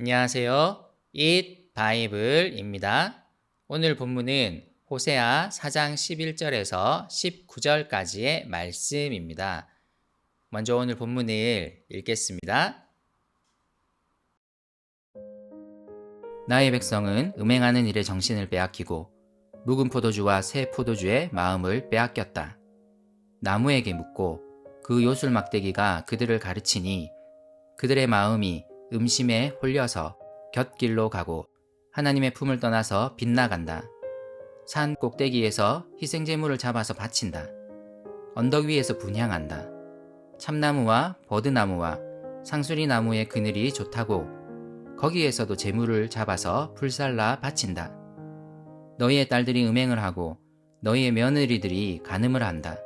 안녕하세요. Eat 바이블입니다. 오늘 본문은 호세아 4장 11절에서 19절까지의 말씀입니다. 먼저 오늘 본문을 읽겠습니다. 나의 백성은 음행하는 일에 정신을 빼앗기고 묵은 포도주와 새 포도주의 마음을 빼앗겼다. 나무에게 묻고 그 요술 막대기가 그들을 가르치니 그들의 마음이 음심에 홀려서 곁길로 가고 하나님의 품을 떠나서 빗나간다. 산 꼭대기에서 희생제물을 잡아서 바친다. 언덕 위에서 분향한다. 참나무와 버드나무와 상수리나무의 그늘이 좋다고 거기에서도 제물을 잡아서 불살라 바친다. 너희의 딸들이 음행을 하고 너희의 며느리들이 간음을 한다.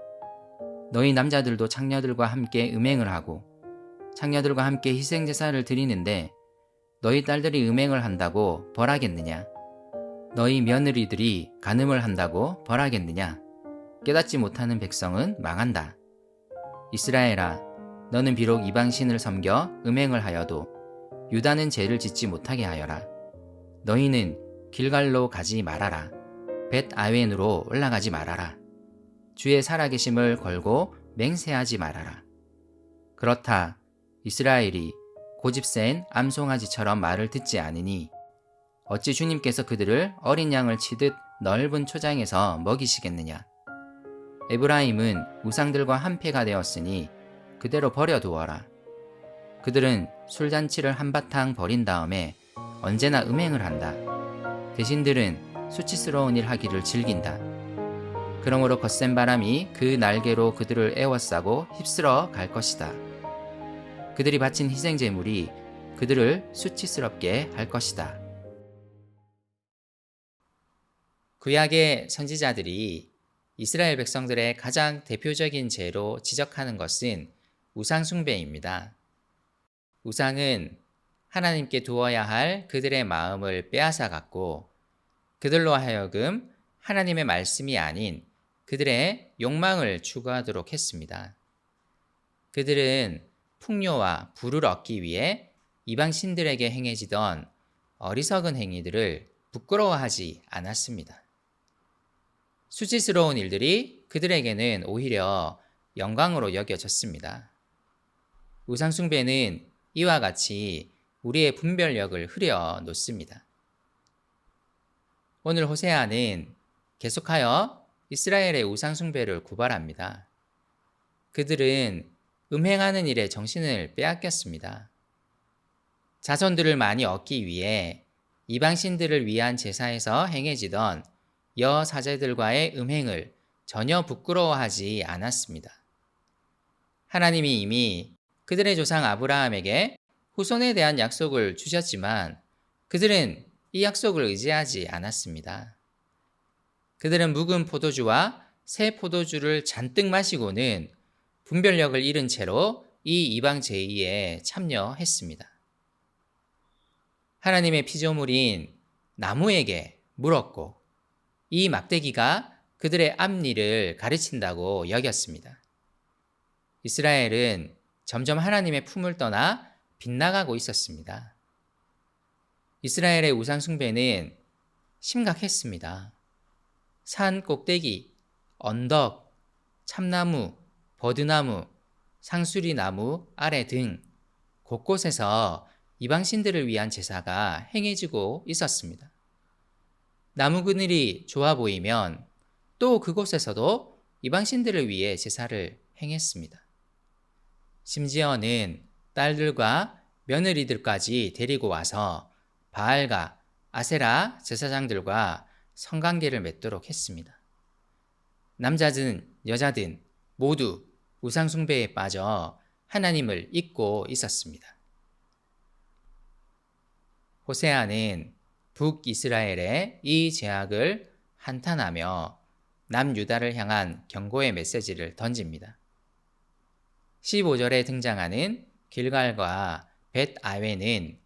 너희 남자들도 창녀들과 함께 음행을 하고 창녀들과 함께 희생제사를 드리는데 너희 딸들이 음행을 한다고 벌하겠느냐? 너희 며느리들이 간음을 한다고 벌하겠느냐? 깨닫지 못하는 백성은 망한다. 이스라엘아, 너는 비록 이방신을 섬겨 음행을 하여도 유다는 죄를 짓지 못하게 하여라. 너희는 길갈로 가지 말아라. 벳 아웬으로 올라가지 말아라. 주의 살아계심을 걸고 맹세하지 말아라. 그렇다. 이스라엘이 고집센 암송아지처럼 말을 듣지 않으니 어찌 주님께서 그들을 어린 양을 치듯 넓은 초장에서 먹이시겠느냐. 에브라임은 우상들과 한패가 되었으니 그대로 버려두어라. 그들은 술잔치를 한바탕 벌인 다음에 언제나 음행을 한다. 대신들은 수치스러운 일 하기를 즐긴다. 그러므로 거센 바람이 그 날개로 그들을 에워싸고 휩쓸어 갈 것이다. 그들이 바친 희생제물이 그들을 수치스럽게 할 것이다. 구약의 선지자들이 이스라엘 백성들의 가장 대표적인 죄로 지적하는 것은 우상숭배입니다. 우상은 하나님께 두어야 할 그들의 마음을 빼앗아 갔고 그들로 하여금 하나님의 말씀이 아닌 그들의 욕망을 추구하도록 했습니다. 그들은 풍요와 부를 얻기 위해 이방 신들에게 행해지던 어리석은 행위들을 부끄러워하지 않았습니다. 수치스러운 일들이 그들에게는 오히려 영광으로 여겨졌습니다. 우상숭배는 이와 같이 우리의 분별력을 흐려 놓습니다. 오늘 호세아는 계속하여 이스라엘의 우상숭배를 고발합니다. 그들은 음행하는 일에 정신을 빼앗겼습니다. 자손들을 많이 얻기 위해 이방신들을 위한 제사에서 행해지던 여사제들과의 음행을 전혀 부끄러워하지 않았습니다. 하나님이 이미 그들의 조상 아브라함에게 후손에 대한 약속을 주셨지만 그들은 이 약속을 의지하지 않았습니다. 그들은 묵은 포도주와 새 포도주를 잔뜩 마시고는 분별력을 잃은 채로 이 이방 제의에 참여했습니다. 하나님의 피조물인 나무에게 물었고 이 막대기가 그들의 앞니를 가르친다고 여겼습니다. 이스라엘은 점점 하나님의 품을 떠나 빗나가고 있었습니다. 이스라엘의 우상숭배는 심각했습니다. 산 꼭대기, 언덕, 참나무, 버드나무, 상수리나무 아래 등 곳곳에서 이방신들을 위한 제사가 행해지고 있었습니다. 나무 그늘이 좋아 보이면 또 그곳에서도 이방신들을 위해 제사를 행했습니다. 심지어는 딸들과 며느리들까지 데리고 와서 바알과 아세라 제사장들과 성관계를 맺도록 했습니다. 남자든 여자든 모두 우상숭배에 빠져 하나님을 잊고 있었습니다. 호세아는 북이스라엘의 이 죄악을 한탄하며 남유다를 향한 경고의 메시지를 던집니다. 15절에 등장하는 길갈과 벳 아웬은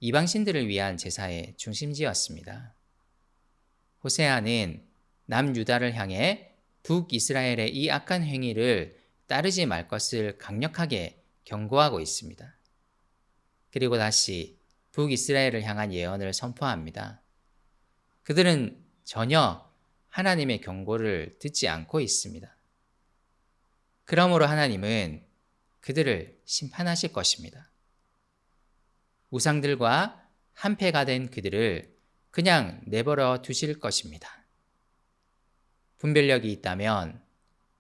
이방신들을 위한 제사의 중심지였습니다. 호세아는 남유다를 향해 북이스라엘의 이 악한 행위를 따르지 말 것을 강력하게 경고하고 있습니다. 그리고 다시 북이스라엘을 향한 예언을 선포합니다. 그들은 전혀 하나님의 경고를 듣지 않고 있습니다. 그러므로 하나님은 그들을 심판하실 것입니다. 우상들과 한패가 된 그들을 그냥 내버려 두실 것입니다. 분별력이 있다면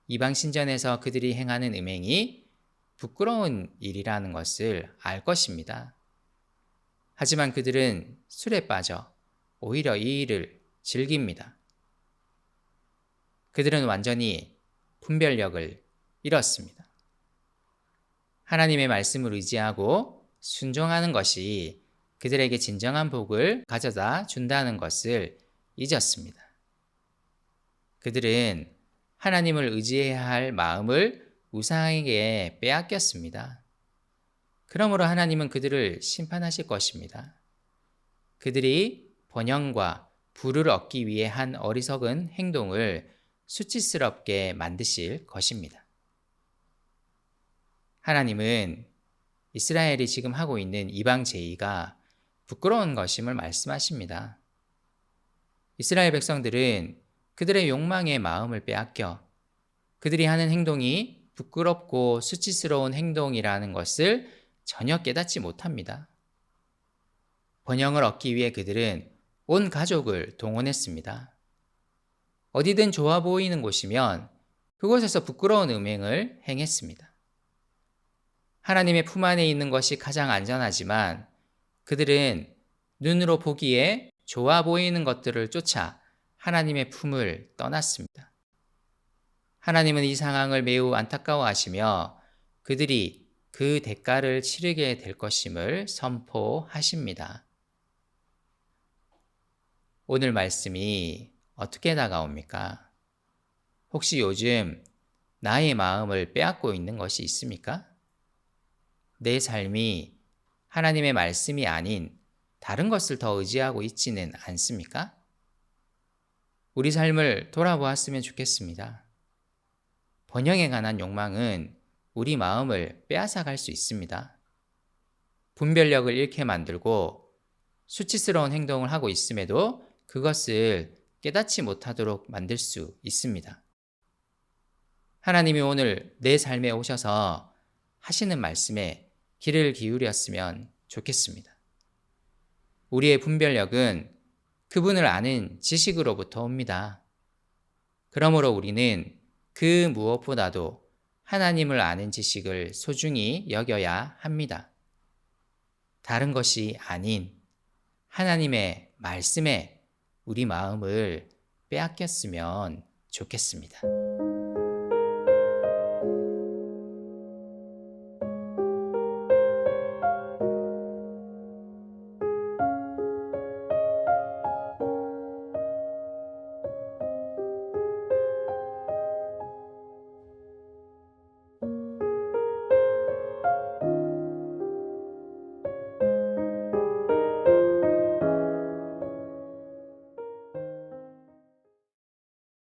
이방 신전에서 그들이 행하는 음행이 부끄러운 일이라는 것을 알 것입니다. 하지만 그들은 술에 빠져 오히려 이 일을 즐깁니다. 그들은 완전히 분별력을 잃었습니다. 하나님의 말씀을 의지하고 순종하는 것이 그들에게 진정한 복을 가져다 준다는 것을 잊었습니다. 그들은 하나님을 의지해야 할 마음을 우상에게 빼앗겼습니다. 그러므로 하나님은 그들을 심판하실 것입니다. 그들이 번영과 부를 얻기 위해 한 어리석은 행동을 수치스럽게 만드실 것입니다. 하나님은 이스라엘이 지금 하고 있는 이방 제의가 부끄러운 것임을 말씀하십니다. 이스라엘 백성들은 그들의 욕망의 마음을 빼앗겨 그들이 하는 행동이 부끄럽고 수치스러운 행동이라는 것을 전혀 깨닫지 못합니다. 번영을 얻기 위해 그들은 온 가족을 동원했습니다. 어디든 좋아 보이는 곳이면 그곳에서 부끄러운 음행을 행했습니다. 하나님의 품 안에 있는 것이 가장 안전하지만 그들은 눈으로 보기에 좋아 보이는 것들을 쫓아 하나님의 품을 떠났습니다. 하나님은 이 상황을 매우 안타까워하시며 그들이 그 대가를 치르게 될 것임을 선포하십니다. 오늘 말씀이 어떻게 다가옵니까? 혹시 요즘 나의 마음을 빼앗고 있는 것이 있습니까? 내 삶이 하나님의 말씀이 아닌 다른 것을 더 의지하고 있지는 않습니까? 우리 삶을 돌아보았으면 좋겠습니다. 번영에 관한 욕망은 우리 마음을 빼앗아갈 수 있습니다. 분별력을 잃게 만들고 수치스러운 행동을 하고 있음에도 그것을 깨닫지 못하도록 만들 수 있습니다. 하나님이 오늘 내 삶에 오셔서 하시는 말씀에 귀를 기울였으면 좋겠습니다. 우리의 분별력은 그분을 아는 지식으로부터 옵니다. 그러므로 우리는 그 무엇보다도 하나님을 아는 지식을 소중히 여겨야 합니다. 다른 것이 아닌 하나님의 말씀에 우리 마음을 빼앗겼으면 좋겠습니다.